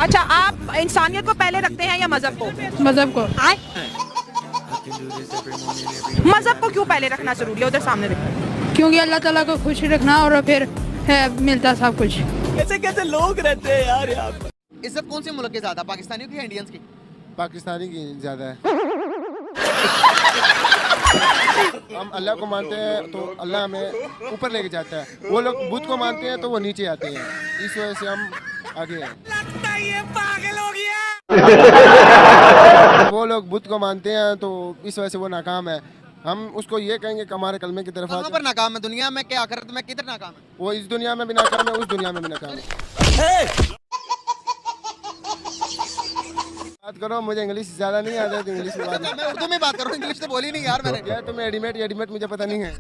अच्छा, आप इंसानियत को पहले रखते हैं या मजहब को? मजहब को। मजहब को क्यों पहले रखना जरूरी है? उधर सामने देखो। क्योंकि अल्लाह ताला को खुश रखना और फिर है मिलता सब कुछ। कैसे कैसे लोग रहते हैं यार यहाँ पर। इज्जत कौन से मुल्क की ज्यादा, पाकिस्तानियों की या इंडियंस की? पाकिस्तानी की ज़्यादा है। हम अल्लाह को मानते हैं तो अल्लाह हमें ऊपर लेके जाता है, वो लोग बुद्ध को मानते हैं तो वो नीचे आते हैं, इस वजह से हम आगे हैं। ये पागल हो गया। वो लोग बुद्ध को मानते हैं तो इस वजह से वो नाकाम है। हम उसको ये कहेंगे कि हमारे कलमे की तरफ कहाँ पर नाकाम है? दुनिया में क्या आखिरत में किधर नाकाम है? वो इस दुनिया में भी नाकाम है, उस दुनिया में भी नाकाम है। बात करो, मुझे इंग्लिश ज़्यादा नहीं आता है तो इंग्लिश में बात। मैं उर्दू में बात कर रहा हूँ, इंग्लिश तो बोली नहीं यार मैंने। यार तुम्हें एडिमेट मुझे पता नहीं है।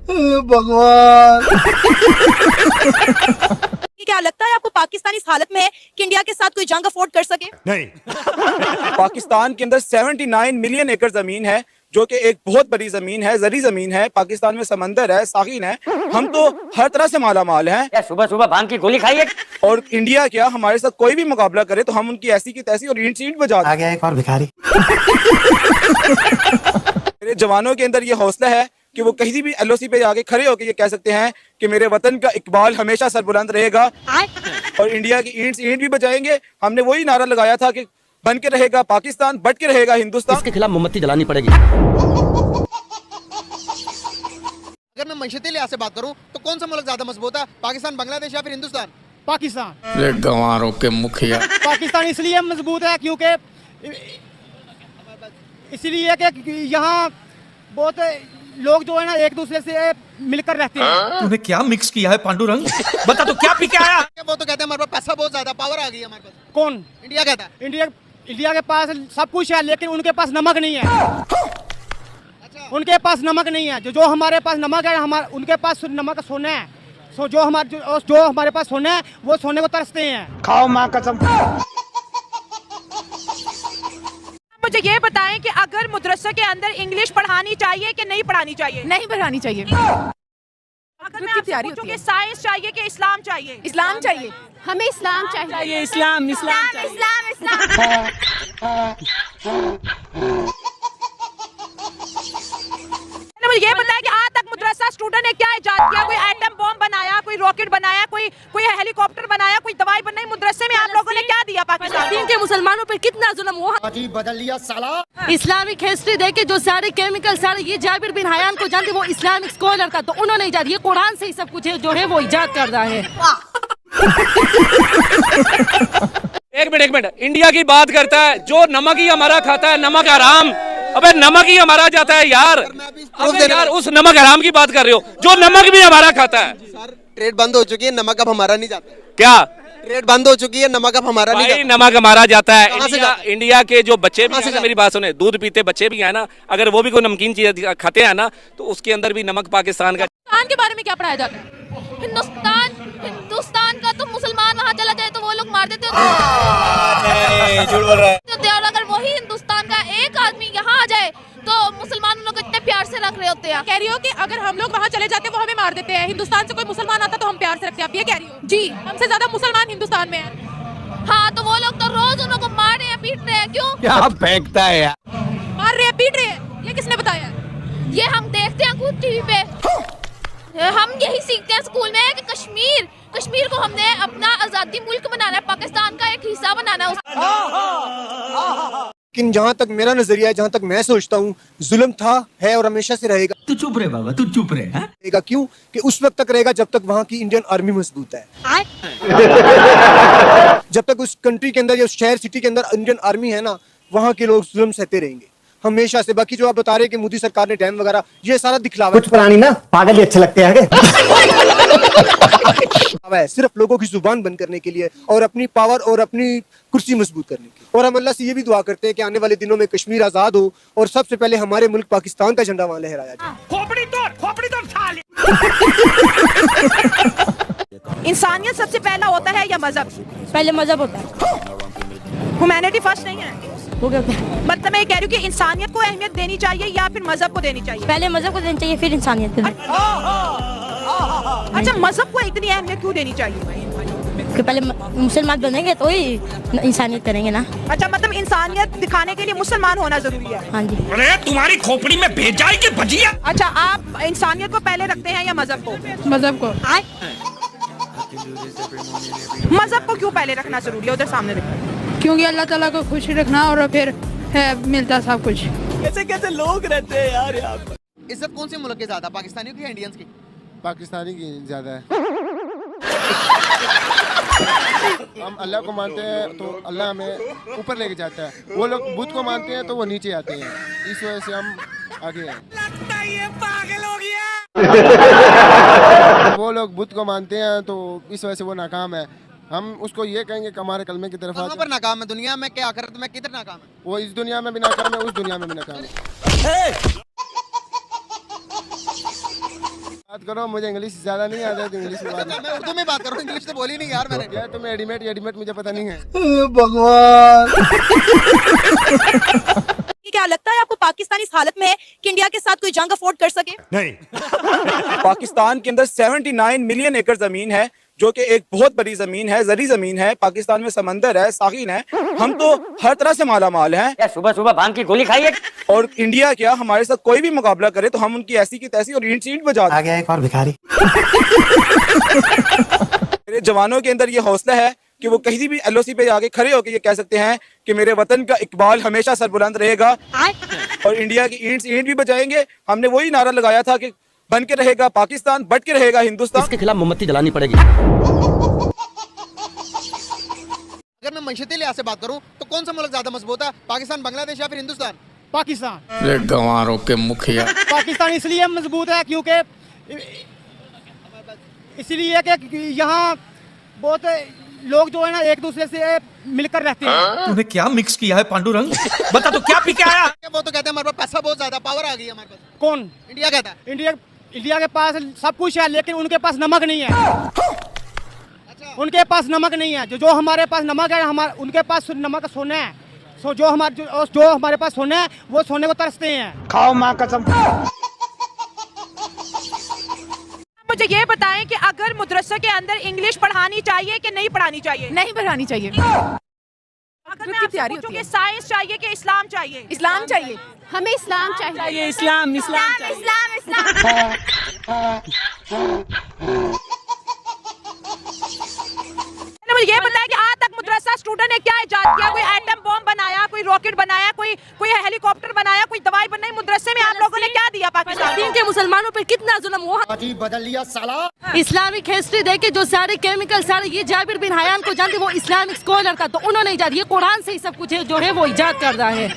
भगवान। क्या लगता है आपको पाकिस्तान इस हालत में है कि इंडिया के साथ कोई जंग अफोर्ड कर सके? नहीं। पाकिस्तान के अंदर 79 मिलियन एकड़ जमीन है, जो कि एक बहुत बड़ी जमीन है, जरी जमीन है। पाकिस्तान में समंदर है, साहिल है, हम तो हर तरह से माला माल हैं। सुबह सुबह भांग की गोली खाइए। और इंडिया क्या हमारे साथ कोई भी मुकाबला करे तो हम उनकी ऐसी की तैसी और ईंट सीट बजा आ गया एक और भिखारी। मेरे जवानों के अंदर ये हौसला है कि वो कहीं भी एलओसी पे जाके खड़े होकर ये कह सकते हैं कि मेरे वतन का इकबाल हमेशा सरबुलंद रहेगा और इंडिया की ईंट भी बजाएंगे। हमने वही नारा लगाया था कि बन के रहेगा पाकिस्तान, बट के रहेगा हिंदुस्तान। इसके खिलाफ मोमबत्ती जलानी पड़ेगी। अगर मैं मशहती लिहाज से बात करूँ तो कौन सा मुल्क ज्यादा मजबूत है, पाकिस्तान, बांग्लादेश या फिर हिंदुस्तान? पाकिस्तान। गंवारों के मुखिया। पाकिस्तान इसलिए मजबूत है क्योंकि इसलिए कि यहाँ बहुत लोग जो है ना एक दूसरे से मिलकर रहते हैं। तूने क्या मिक्स किया है पांडुरंग? बता तो क्या पी के आया? वो तो कहते हैं हमारे पास पैसा बहुत ज्यादा, पावर आ गई है हमारे पास। कौन? इंडिया कहता है। इंडिया के पास सब कुछ है लेकिन उनके पास नमक नहीं है। अच्छा। उनके पास नमक नहीं है। जो हमारे पास नमक है, उनके पास नमक का सोना है। जो हमारे पास सोना है वो सोने को तरसते हैं। खाओ माँ कसम। मुझे ये बताएं कि अगर मदरसे के अंदर इंग्लिश पढ़ानी चाहिए कि नहीं पढ़ानी चाहिए? नहीं पढ़ानी चाहिए। अगर मैं आपसे पूछूं कि साइंस चाहिए कि इस्लाम चाहिए? इस्लाम चाहिए, हमें इस्लाम चाहिए। इस्लाम मुझे ये बताया कि आज तक मदरसा स्टूडेंट ने क्या इजाद किया? कोई एटम बॉम्ब बनाया, कोई रॉकेट बनाया, कोई हेलीकॉप्टर बनाया, कोई दवाई बनाई? मदरसे में आप लोगों ने क्या दिया? पाकिस्तान के मुसलमानों पर कितना जुल्म हुआ। बदल लिया साला। इस्लामिक हिस्ट्री देके जो सारे केमिकल सारे ये जाबिर बिन हयान को जानते, वो इस्लामिक स्कॉलर था तो उन्होंने इजाद, ये कुरान से ही सब कुछ है जो है वो इजाद कर रहा है। एक मिनट, इंडिया की बात करता है, जो नमक ही हमारा खाता है, नमक हराम। अबे नमक ही हमारा जाता है यार। अबे यार उस नमक हराम की बात कर रहे हो जो नमक भी हमारा खाता है। सर ट्रेड बंद हो चुकी है, नमक अब हमारा नहीं जाता। क्या ट्रेड बंद हो चुकी है, नमक अब हमारा नहीं जाता। नमक हमारा जाता है। कहाँ से जाता है? इंडिया के जो बच्चे भी कहाँ से हैं ना, मेरी बात सुने, दूध पीते बच्चे भी हैं ना, अगर वो भी कोई नमकीन चीज खाते हैं ना तो उसके अंदर भी नमक पाकिस्तान का। हिंदुस्तान के बारे में क्या पढ़ाया जाता है? हिंदुस्तान का तो मुसलमान वहाँ चला जाए तो वो लोग मार देते झूठ बोल रहा है। और अगर वही हिंदुस्तान का एक आदमी यहाँ आ जाए तो मुसलमान लोग इतने प्यार से रख रहे होते हैं। कह रही हो कि अगर हम लोग वहाँ चले जाते हैं वो हमें मार देते हैं, हिंदुस्तान से कोई मुसलमान आता तो हम प्यार से रखते हैं, आप ये कह रही हो? जी, हमसे ज्यादा मुसलमान हिंदुस्तान में हैं। हाँ, तो वो लोग तो रोज उन लोगों को मार रहे हैं, पीट रहे हैं। क्यों? क्या फेंकता है यार? मार रहे हैं, पीट रहे हैं, ये किसने बताया? ये हम देखते हैं खुद टीवी पे। हम यही सीखते हैं स्कूल में कि कश्मीर को हमने अपना आजादी मुल्क बनाना है, पाकिस्तान का एक हिस्सा बनाना है। लेकिन जहाँ तक मेरा नजरिया है, जहाँ तक मैं सोचता हूँ, जुल्म था, है और हमेशा से रहेगा। तू चुप रहे बाबा, तू चुप रहे। रहेगा क्यों? कि उस वक्त तक रहेगा जब तक वहाँ की इंडियन आर्मी मजबूत है। जब तक उस कंट्री के अंदर या उस शहर सिटी के अंदर इंडियन आर्मी है ना, वहाँ के लोग जुल्म सहते रहेंगे हमेशा से। बाकी जो आप बता रहे हैं कि मोदी सरकार ने डैम वगैरह, ये सारा दिखलावा कुछ पुरानी ना पागल ही अच्छे लगते हैं। सिर्फ लोगों की जुबान बंद करने के लिए और अपनी पावर और अपनी कुर्सी मजबूत करने की। और हम अल्लाह से ये भी दुआ करते हैं कि आने वाले दिनों में कश्मीर आजाद हो और सबसे पहले हमारे मुल्क पाकिस्तान का झंडा वहाँ लहराया जाए। खोपड़ी तोड़ साले। इंसानियत सबसे पहला होता है या मजहब? पहले मजहब होता है। ह्यूमैनिटी फर्स्ट नहीं है? हो गया। मतलब मैं ये कह रही हूँ कि इंसानियत को अहमियत देनी चाहिए या फिर मजहब को देनी चाहिए? पहले मजहब को देनी चाहिए फिर इंसानियत को। अच्छा, मजहब को इतनी अहमियत क्यों देनी चाहिए? कि पहले मुसलमान बनेंगे तो ही इंसानियत करेंगे ना। अच्छा, मतलब इंसानियत दिखाने के लिए मुसलमान होना जरूरी है। हाँ जी। अरे तुम्हारी खोपड़ी में भेजा है कि भजिया? अच्छा, आप इंसानियत को पहले रखते हैं या मजहब को? मजहब को। मजहब को क्यों पहले रखना जरूरी है? उधर सामने देखो। क्योंकि अल्लाह ताला को खुश रखना और फिर मिलता सब कुछ। कैसे कैसे लोग रहते हैं यार यहाँ पर। इज्जत कौन से मुल्क की ज्यादा, पाकिस्तानियों की या इंडियंस की? पाकिस्तानी की ज़्यादा है। हम अल्लाह को मानते हैं तो अल्लाह हमें ऊपर लेके जाता है, वो लोग बुद्ध को मानते हैं तो वो नीचे आते हैं, इस वजह से हम आगे हैं। लगता है ये पागल हो गया। वो लोग बुद्ध को मानते हैं तो इस वजह से वो नाकाम है। हम उसको ये कहेंगे कि हमारे कलमे की तरफ कहाँ पर नाकाम है? दुनिया में क्या आखिरत में किधर नाकाम है? वो इस दुनिया में भी नाकाम है, उस दुनिया में भी नाकाम है। बात करो, मुझे इंग्लिश ज्यादा नहीं आता है तो इंग्लिश में बात मैं उर्दू में बात करूँ, इंग्लिश तो बोली नहीं यार मैंने। यार तुम्हें एडिमेट मुझे पता नहीं है। क्या लगता है आपको पाकिस्तान इस हालत में है कि इंडिया के साथ कोई जंग अफोर्ड कर सके? नहीं। पाकिस्तान के अंदर 79 मिलियन एकड़ जमीन है, जो कि एक बहुत बड़ी जमीन है, जरी जमीन है। पाकिस्तान में समंदर है, साहिल है, हम तो हर तरह से माला माल हैं। क्या सुबह सुबह भांग की गोली खाई है? और इंडिया क्या हमारे साथ कोई भी मुकाबला करे तो हम उनकी ऐसी की तैसी और ईंट सीट बजा दें। आ गया एक और भिखारी। मेरे जवानों के अंदर ये हौसला है कि वो कहीं भी LOC पे आके खड़े होकर ये कह सकते हैं कि मेरे वतन का इकबाल हमेशा सरबुलंद रहेगा और इंडिया की ईंट भी बचाएंगे। हमने वही नारा लगाया था कि बन के रहेगा पाकिस्तान, बट के रहेगा हिंदुस्तान। इसके खिलाफ मोमबत्ती जलानी पड़ेगी। अगर मैं मैशती लिहाज से बात करूं तो कौन सा मुल्क ज्यादा मजबूत है, पाकिस्तान, बांग्लादेश या फिर हिंदुस्तान? पाकिस्तान। अरे गंवारों के मुखिया। पाकिस्तान इसलिए मजबूत है क्योंकि इसलिए कि यहाँ बहुत लोग जो है ना एक दूसरे से मिलकर रहते हैं। तूने क्या मिक्स किया है पांडुरंग? बता तो क्या पी के आया? वो तो कहते हैं हमारे पास पैसा बहुत ज्यादा, पावर आ गई है हमारे पास। कौन? इंडिया कहता है। इंडिया के पास सब कुछ है लेकिन उनके पास नमक नहीं है। उनके पास नमक नहीं है। जो हमारे पास नमक है, उनके पास नमक सोना है। जो हमारे पास सोना है वो सोने को तरसते हैं। खाओ माँ कसम। मुझे ये बताएं कि अगर मदरसे के अंदर इंग्लिश पढ़ानी चाहिए कि नहीं पढ़ानी चाहिए? नहीं पढ़ानी चाहिए। अगर मैं आपसे पूछूं कि साइंस चाहिए कि इस्लाम चाहिए? इस्लाम चाहिए, हमें इस्लाम चाहिए। इस्लाम इस्लाम। मुझे ये बताया कि आज तक मदरसा स्टूडेंट ने क्या इजाद किया? कोई एटम बॉम्ब बनाया, कोई रॉकेट बनाया, कोई हेलीकॉप्टर बनाया, कोई दवाई बनाई? मदरसे में आप लोगों ने क्या दिया पाकिस्तान को? के मुसलमानों पर कितना जुल्म हुआ। बदल लिया साला। इस्लामिक हिस्ट्री देखे जो सारे केमिकल सारे, ये जाबिर बिन हयान को जानते, वो इस्लामिक स्कॉलर था तो उन्होंने इजाद, ये कुरान से ही सब कुछ है जो है वो इजाद कर रहा है।